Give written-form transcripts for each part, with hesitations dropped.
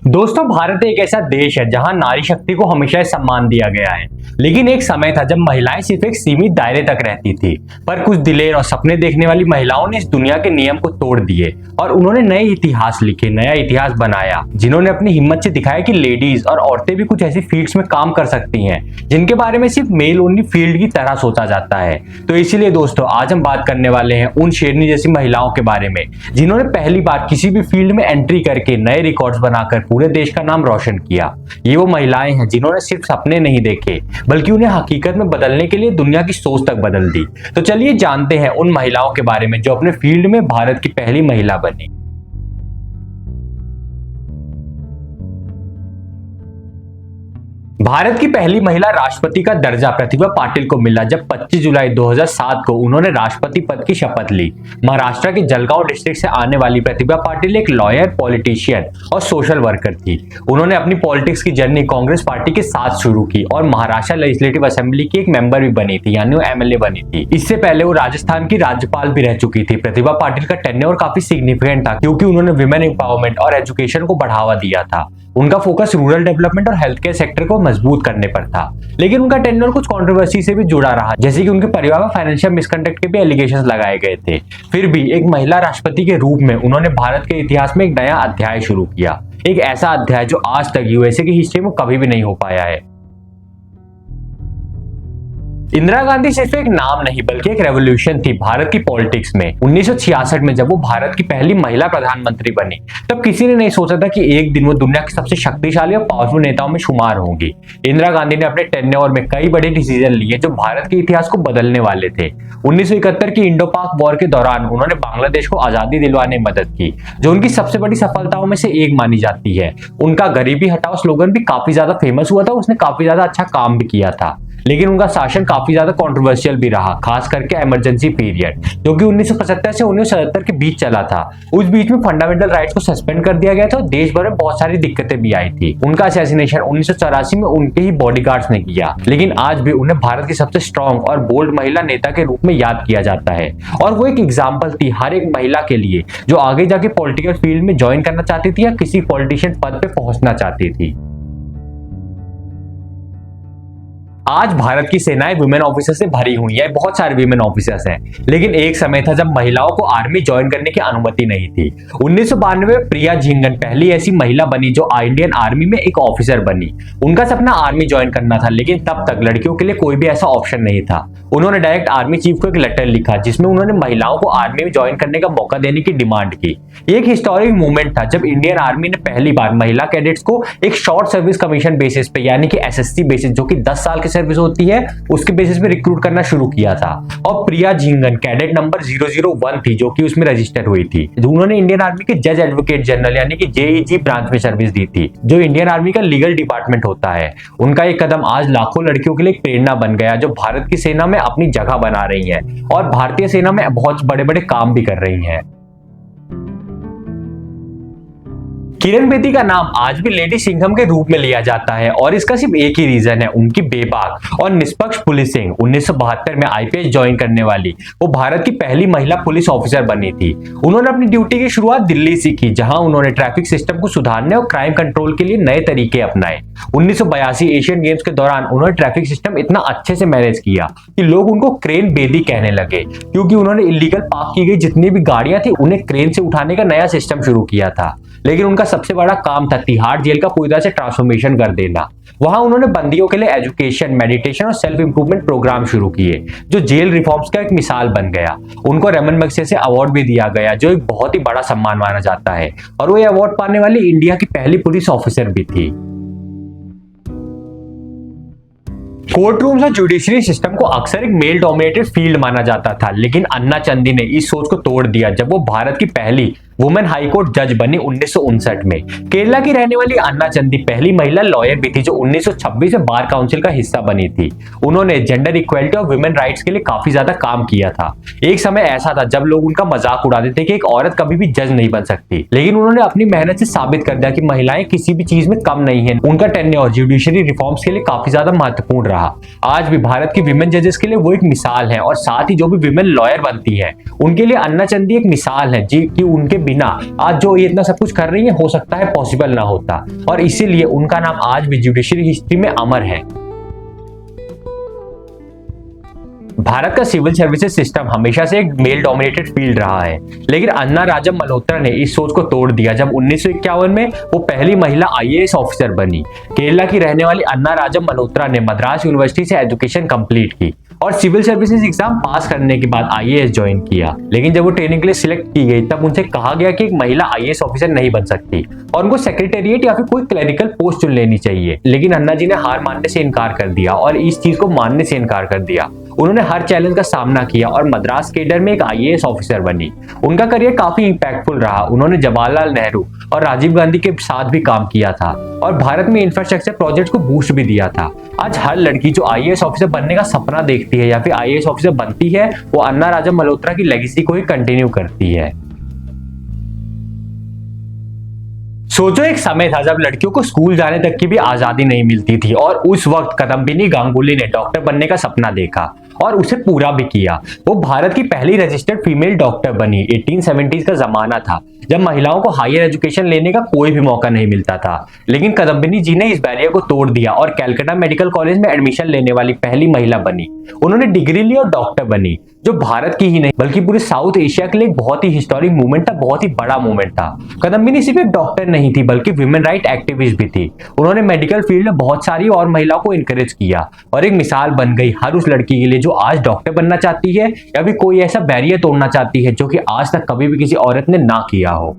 दोस्तों, भारत एक ऐसा देश है जहां नारी शक्ति को हमेशा सम्मान दिया गया है। लेकिन एक समय था जब महिलाएं सिर्फ एक सीमित दायरे तक रहती थी। पर कुछ दिलेर और सपने देखने वाली महिलाओं ने इस दुनिया के नियम को तोड़ दिए और उन्होंने नए इतिहास लिखे, नया इतिहास बनाया, जिन्होंने अपनी हिम्मत से दिखाया कि लेडीज और औरतें भी कुछ ऐसी फील्ड्स में काम कर सकती हैं जिनके बारे में सिर्फ मेल ओनली फील्ड की तरह सोचा जाता है। तो इसीलिए दोस्तों, आज हम बात करने वाले हैं उन शेरनी जैसी महिलाओं के बारे में जिन्होंने पहली बार किसी भी फील्ड में एंट्री करके नए रिकॉर्ड्स बनाकर पूरे देश का नाम रोशन किया। ये वो महिलाएं हैं जिन्होंने सिर्फ सपने नहीं देखे बल्कि उन्हें हकीकत में बदलने के लिए दुनिया की सोच तक बदल दी। तो चलिए जानते हैं उन महिलाओं के बारे में जो अपने फील्ड में भारत की पहली महिला बनी। भारत की पहली महिला राष्ट्रपति का दर्जा प्रतिभा पाटिल को मिला जब 25 जुलाई 2007 को उन्होंने राष्ट्रपति पद की शपथ ली। महाराष्ट्र के जलगांव डिस्ट्रिक्ट से आने वाली प्रतिभा पाटिल एक लॉयर, पॉलिटिशियन और सोशल वर्कर थी। उन्होंने अपनी पॉलिटिक्स की जर्नी कांग्रेस पार्टी के साथ शुरू की और महाराष्ट्र लेजिस्लेटिव असेंबली की एक मेंबर भी बनी थी, यानी वो एमएलए बनी थी। इससे पहले वो राजस्थान की राज्यपाल भी रह चुकी थी। प्रतिभा पाटिल का टेन्योर काफी सिग्निफिकेंट था क्योंकि उन्होंने विमेन एम्पावरमेंट और एजुकेशन को बढ़ावा दिया था। उनका फोकस रूरल डेवलपमेंट और हेल्थ केयर सेक्टर को मजबूत करने पर था। लेकिन उनका टेन्योर कुछ कंट्रोवर्सी से भी जुड़ा रहा, जैसे कि उनके परिवार में फाइनेंशियल मिसकंडक्ट के भी एलिगेशंस लगाए गए थे। फिर भी एक महिला राष्ट्रपति के रूप में उन्होंने भारत के इतिहास में एक नया अध्याय शुरू किया, एक ऐसा अध्याय जो आज तक यूएसए की हिस्ट्री में कभी भी नहीं हो पाया है। इंदिरा गांधी सिर्फ एक नाम नहीं बल्कि एक रेवोल्यूशन थी भारत की पॉलिटिक्स में। 1966 में जब वो भारत की पहली महिला प्रधानमंत्री बनी तब किसी ने नहीं सोचा था कि एक दिन वो दुनिया की सबसे शक्तिशाली और पावरफुल नेताओं में शुमार होंगी। इंदिरा गांधी ने अपने टेन्योर में कई बड़े डिसीजन लिए जो भारत के इतिहास को बदलने वाले थे। 1971 की इंडो पाक वॉर के दौरान उन्होंने बांग्लादेश को आजादी दिलवाने में मदद की, जो उनकी सबसे बड़ी सफलताओं में से एक मानी जाती है। उनका गरीबी हटाओ स्लोगन भी काफी ज्यादा फेमस हुआ था, उसने काफी ज्यादा अच्छा काम भी किया था। लेकिन उनका शासन काफी ज्यादा कंट्रोवर्शियल भी रहा, खास करके इमरजेंसी पीरियड जो कि 1975 से 1977 के बीच चला था। उस बीच में फंडामेंटल राइट्स को सस्पेंड कर दिया गया था और देश भर में बहुत सारी दिक्कतें भी आई थी। उनका असैसिनेशन 1984 में उनके ही बॉडीगार्ड्स ने किया। लेकिन आज भी उन्हें भारत की सबसे स्ट्रॉन्ग और बोल्ड महिला नेता के रूप में याद किया जाता है और वो एक एग्जाम्पल थी हर एक महिला के लिए जो आगे जाके पॉलिटिकल फील्ड में ज्वाइन करना चाहती थी या किसी पॉलिटिशियन पद पे पहुंचना चाहती थी। आज भारत की सेनाएं वुमेन ऑफिसर से भरी हुई है, बहुत सारे वुमेन ऑफिसर्स हैं। लेकिन एक समय था जब महिलाओं को आर्मी ज्वाइन करने की अनुमति नहीं थी। 1992 में प्रिया झिंगन पहली ऐसी महिला बनी जो इंडियन आर्मी में एक ऑफिसर बनी। उनका सपना आर्मी ज्वाइन करना था, लेकिन तब तक लड़कियों के लिए कोई भी ऐसा ऑप्शन नहीं था। उन्होंने डायरेक्ट आर्मी चीफ को एक लेटर लिखा जिसमें उन्होंने महिलाओं को आर्मी में ज्वाइन करने का मौका देने की डिमांड की। ये एक हिस्टोरिक मूवमेंट था जब इंडियन आर्मी ने पहली बार महिला कैडेट्स को एक शॉर्ट सर्विस कमीशन बेसिस पे, यानी कि एसएससी बेसिस, जो कि 10 साल की सर्विस होती है, उसके बेसिस पे रिक्रूट करना शुरू किया था। और प्रिया झिंगन कैडेट नंबर 001 थी जो कि उसमें रजिस्टर हुई थी। उन्होंने इंडियन आर्मी के जज एडवोकेट जनरल यानी कि जेईजी ब्रांच में सर्विस दी थी, जो इंडियन आर्मी का लीगल डिपार्टमेंट होता है। उनका एक कदम आज लाखों लड़कियों के लिए एक प्रेरणा बन गया जो भारत की सेना में अपनी जगह बना रही हैं और भारतीय सेना में बहुत बड़े बड़े काम भी कर रही हैं। किरण बेदी का नाम आज भी लेडी सिंघम के रूप में लिया जाता है और इसका सिर्फ एक ही रीजन है, उनकी बेबाक और निष्पक्ष पुलिसिंग। 1972 में आईपीएस ज्वाइन करने वाली वो भारत की पहली महिला पुलिस ऑफिसर बनी थी। उन्होंने अपनी ड्यूटी की शुरुआत दिल्ली से की, जहां उन्होंने ट्रैफिक सिस्टम को सुधारने और क्राइम कंट्रोल के लिए नए तरीके अपनाए। 1982 एशियन गेम्स के दौरान उन्होंने ट्रैफिक सिस्टम इतना अच्छे से मैनेज किया कि लोग उनको क्रेन बेदी कहने लगे, क्योंकि उन्होंने इलीगल पार्क की गई जितनी भी गाड़ियां थी उन्हें क्रेन से उठाने का नया सिस्टम शुरू किया था। लेकिन उनका सबसे बड़ा काम था तिहाड़ जेल का पूरी तरह से ट्रांसफॉर्मेशन कर देना। वहां उन्होंने बंदियों के लिए एजुकेशन, मेडिटेशन और सेल्फ इंप्रूवमेंट प्रोग्राम शुरू किए जो जेल रिफॉर्म्स का एक मिसाल बन गया। उनको रमन मैग्सेसे अवार्ड भी दिया गया जो एक बहुत ही बड़ा सम्मान माना जाता है और वो ये अवार्ड पाने वाली इंडिया की पहली पुलिस ऑफिसर भी थी। कोर्ट रूम्स और जुडिशरी सिस्टम को अक्सर एक मेल डोमिनेटेड फील्ड माना जाता था, लेकिन अन्ना चंदी ने इस सोच को तोड़ दिया जब वो भारत की पहली वुमेन हाई कोर्ट जज बनी 1959 में। केरला की रहने वाली अन्ना चंदी पहली महिला लॉयर भी थी जो 1926 में बार काउंसिल का हिस्सा बनी थी। उन्होंने जेंडर इक्वलिटी और वुमेन राइट्स के लिए काफी ज्यादा काम किया था। एक समय ऐसा था जब लोग उनका मजाक उड़ाते थे कि एक औरत कभी भी जज नहीं बन सकती, लेकिन उन्होंने अपनी मेहनत से साबित कर दिया कि महिलाएं किसी भी चीज में कम नहीं है। उनका टेन्योर जुडिशरी रिफॉर्म्स के लिए काफी ज्यादा महत्वपूर्ण रहा। आज भी भारत की विमेन जजेस के लिए वो एक मिसाल है और साथ ही जो भी विमेन लॉयर बनती है उनके लिए अन्ना चंदी एक मिसाल है जी कि उनके बिना आज जो ये इतना सब कुछ कर रही है हो सकता है पॉसिबल ना होता, और इसीलिए उनका नाम आज भी जुडिशरी हिस्ट्री में अमर है। भारत का सिविल सर्विसेज सिस्टम हमेशा से एक मेल डोमिनेटेड फील्ड रहा है, लेकिन अन्ना राजम मल्होत्रा ने इस सोच को तोड़ दिया जब 1951 में वो पहली महिला आईएएस ऑफिसर बनी। केरला की रहने वाली अन्ना राजम मल्होत्रा ने मद्रास यूनिवर्सिटी से एजुकेशन कंप्लीट की और सिविल सर्विसेज एग्जाम पास करने के बाद आईएएस ज्वाइन किया। लेकिन जब वो ट्रेनिंग के लिए सिलेक्ट की गई तब उनसे कहा गया कि एक महिला आईएएस ऑफिसर नहीं बन सकती और उनको सेक्रेटेरिएट या फिर कोई क्लरिकल पोस्ट चुन लेनी चाहिए। लेकिन अन्ना जी ने हार मानने से इनकार कर दिया और इस चीज को मानने से इनकार कर दिया। उन्होंने हर चैलेंज का सामना किया और मद्रास केडर में एक आईएएस ऑफिसर बनी। उनका करियर काफी इंपैक्टफुल रहा। उन्होंने जवाहरलाल नेहरू और राजीव गांधी के साथ भी काम किया था और भारत में इंफ्रास्ट्रक्चर प्रोजेक्ट्स को बूस्ट भी दिया था। आज हर लड़की जो आईएएस ऑफिसर बनने का सपना देखती है या फिर आईएएस ऑफिसर बनती है, वो अन्ना राजम मल्होत्रा की लेगेसी को ही कंटिन्यू करती है। सोचो एक समय था जब लड़कियों को स्कूल जाने तक की भी आजादी नहीं मिलती थी और उस वक्त कदम्बिनी गांगुली ने डॉक्टर बनने का सपना देखा और उसे पूरा भी किया। वो भारत की पहली रजिस्टर्ड फीमेल डॉक्टर बनी। 1870s का जमाना था जब महिलाओं को हायर एजुकेशन लेने का कोई भी मौका नहीं मिलता था, लेकिन कदम्बिनी जी ने इस बैरियर को तोड़ दिया और कलकत्ता मेडिकल कॉलेज में एडमिशन लेने वाली पहली महिला बनी। उन्होंने डिग्री ली और डॉक्टर बनी, जो भारत की ही नहीं बल्कि पूरे साउथ एशिया के लिए एक बहुत ही हिस्टोरिक मूवमेंट था, बहुत ही बड़ा मूवमेंट था। कदम्बिनी सिर्फ एक डॉक्टर नहीं थी बल्कि विमेन राइट एक्टिविस्ट भी थी। उन्होंने मेडिकल फील्ड में बहुत सारी और महिलाओं को इनकरेज किया और एक मिसाल बन गई हर उस लड़की के लिए जो आज डॉक्टर बनना चाहती है या फिर कोई ऐसा बैरियर तोड़ना चाहती है जो कि आज तक कभी भी किसी औरत ने ना किया हो।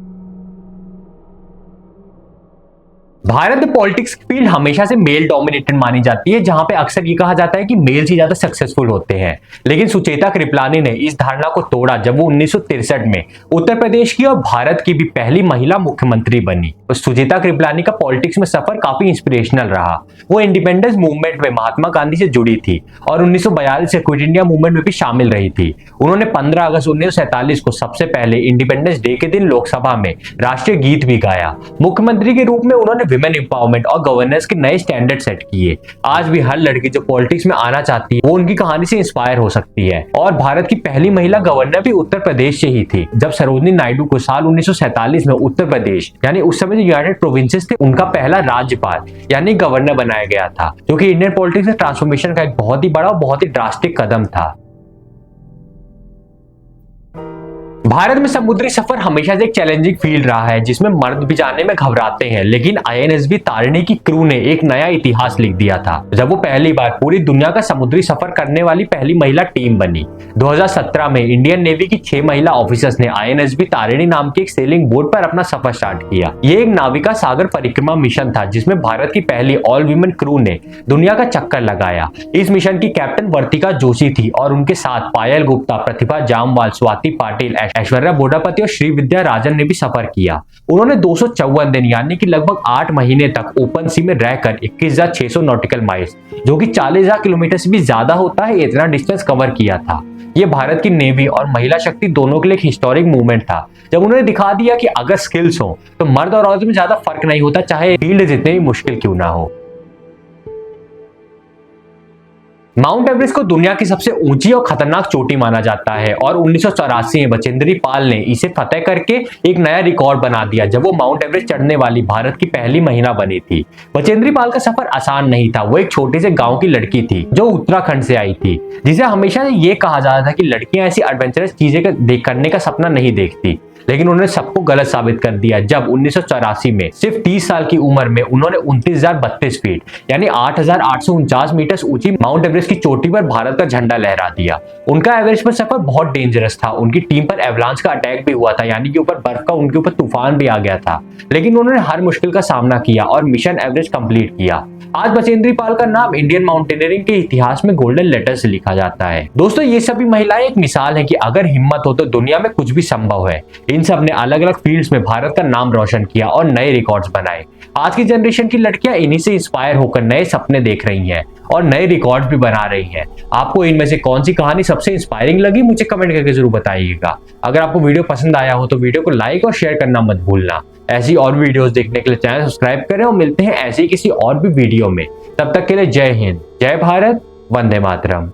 भारत में पॉलिटिक्स की फील्ड हमेशा से मेल डोमिनेटेड मानी जाती है, जहां पे अक्सर ये कहा जाता है कि मेल ही ज्यादा सक्सेसफुल होते हैं। लेकिन सुचेता कृपलानी ने इस धारणा को तोड़ा जब वो 1963 में उत्तर प्रदेश की और भारत की भी पहली महिला मुख्यमंत्री बनी। तो सुचेता कृपलानी का पॉलिटिक्स में सफर काफी इंस्पिरेशनल रहा। वो इंडिपेंडेंस मूवमेंट में महात्मा गांधी से जुड़ी थी और 1942 से क्विट इंडिया मूवमेंट में भी शामिल रही थी। उन्होंने 15 अगस्त 1947 को सबसे पहले इंडिपेंडेंस डे के दिन लोकसभा में राष्ट्रीय गीत भी गाया। मुख्यमंत्री के रूप में उन्होंने विमेन एम्पावरमेंट और गवर्नेंस के नए स्टैंडर्ड सेट किए। आज भी हर लड़की जो पॉलिटिक्स में आना चाहती है वो उनकी कहानी से इंस्पायर हो सकती है। और भारत की पहली महिला गवर्नर भी उत्तर प्रदेश से ही थी, जब सरोजिनी नायडू को साल 1947 में उत्तर प्रदेश यानी उस समय जो यूनाइटेड प्रोविंसेस थे उनका पहला राज्यपाल यानी गवर्नर बनाया गया था, जो कि इंडियन पॉलिटिक्स में ट्रांसफॉर्मेशन का एक बहुत ही बड़ा और बहुत ही ड्रास्टिक कदम था। भारत में समुद्री सफर हमेशा से एक चैलेंजिंग फील्ड रहा है जिसमें मर्द भी जाने में घबराते हैं, लेकिन आईएनएसवी तारिणी की क्रू ने एक नया इतिहास लिख दिया था जब वो पहली बार पूरी दुनिया का समुद्री सफर करने वाली पहली महिला टीम बनी। 2017 में इंडियन नेवी की 6 महिला ऑफिसर्स ने आईएनएसवी तारिणी नाम की एक सेलिंग बोट पर अपना सफर स्टार्ट किया। ये एक नाविका सागर परिक्रमा मिशन था जिसमें भारत की पहली ऑल वीमेन क्रू ने दुनिया का चक्कर लगाया। इस मिशन की कैप्टन वर्तिका जोशी थी और उनके साथ पायल गुप्ता, प्रतिभा जामवाल, स्वाति पाटिल, ऐश्वर्या बोडापति और श्रीविद्या राजन ने भी सफर किया। उन्होंने 254 दिन यानी कि लगभग 8 महीने तक ओपन सी में रहकर 21,600 नॉटिकल माइल्स, जो कि 40,000 किलोमीटर से भी ज्यादा होता है, इतना डिस्टेंस कवर किया था। ये भारत की नेवी और महिला शक्ति दोनों के लिए एक हिस्टोरिक मूवमेंट था जब उन्होंने दिखा दिया कि अगर स्किल्स हो तो मर्द और औरत में ज्यादा फर्क नहीं होता, चाहे फील्ड जितने भी मुश्किल क्यों ना हो। माउंट एवरेस्ट को दुनिया की सबसे ऊंची और खतरनाक चोटी माना जाता है और 1984 में बचेंद्री पाल ने इसे फतेह करके एक नया रिकॉर्ड बना दिया जब वो माउंट एवरेस्ट चढ़ने वाली भारत की पहली महिला बनी थी। बचेंद्री पाल का सफर आसान नहीं था। वो एक छोटे से गांव की लड़की थी जो उत्तराखंड से आई थी, जिसे हमेशा ये कहा जाता था कि लड़कियां ऐसी एडवेंचरस चीजें करने का सपना नहीं देखती, लेकिन उन्होंने सबको गलत साबित कर दिया जब 1984 में सिर्फ 30 साल की उम्र में उन्होंने 29,032 फीट यानी 8,849 मीटर ऊंची माउंट एवरेस्ट की चोटी पर भारत का झंडा लहरा दिया। उनका एवरेस्ट पर सफर बहुत डेंजरस था। उनकी टीम पर एवलांच का अटैक भी हुआ था, यानी कि ऊपर बर्फ का उनके ऊपर तूफान भी आ गया था, लेकिन उन्होंने हर मुश्किल का सामना किया और मिशन एवरेस्ट कंप्लीट किया। आज बचेंद्री पाल का नाम इंडियन माउंटेनियरिंग के इतिहास में गोल्डन लेटर से लिखा जाता है। दोस्तों, ये सभी महिलाएं एक मिसाल है कि अगर हिम्मत हो तो दुनिया में कुछ भी संभव है। इन सब ने अलग अलग फील्ड्स में भारत का नाम रोशन किया और नए रिकॉर्ड्स बनाए। आज की जनरेशन की लड़कियां इन्हीं से इंस्पायर होकर नए सपने देख रही हैं और नए रिकॉर्ड भी बना रही हैं। आपको इनमें से कौन सी कहानी सबसे इंस्पायरिंग लगी, मुझे कमेंट करके जरूर बताइएगा। अगर आपको वीडियो पसंद आया हो तो वीडियो को लाइक और शेयर करना मत भूलना। ऐसी और वीडियोस देखने के लिए चैनल सब्सक्राइब करें और मिलते हैं ऐसी किसी और भी वीडियो में। तब तक के लिए जय हिंद, जय भारत, वंदे मातरम।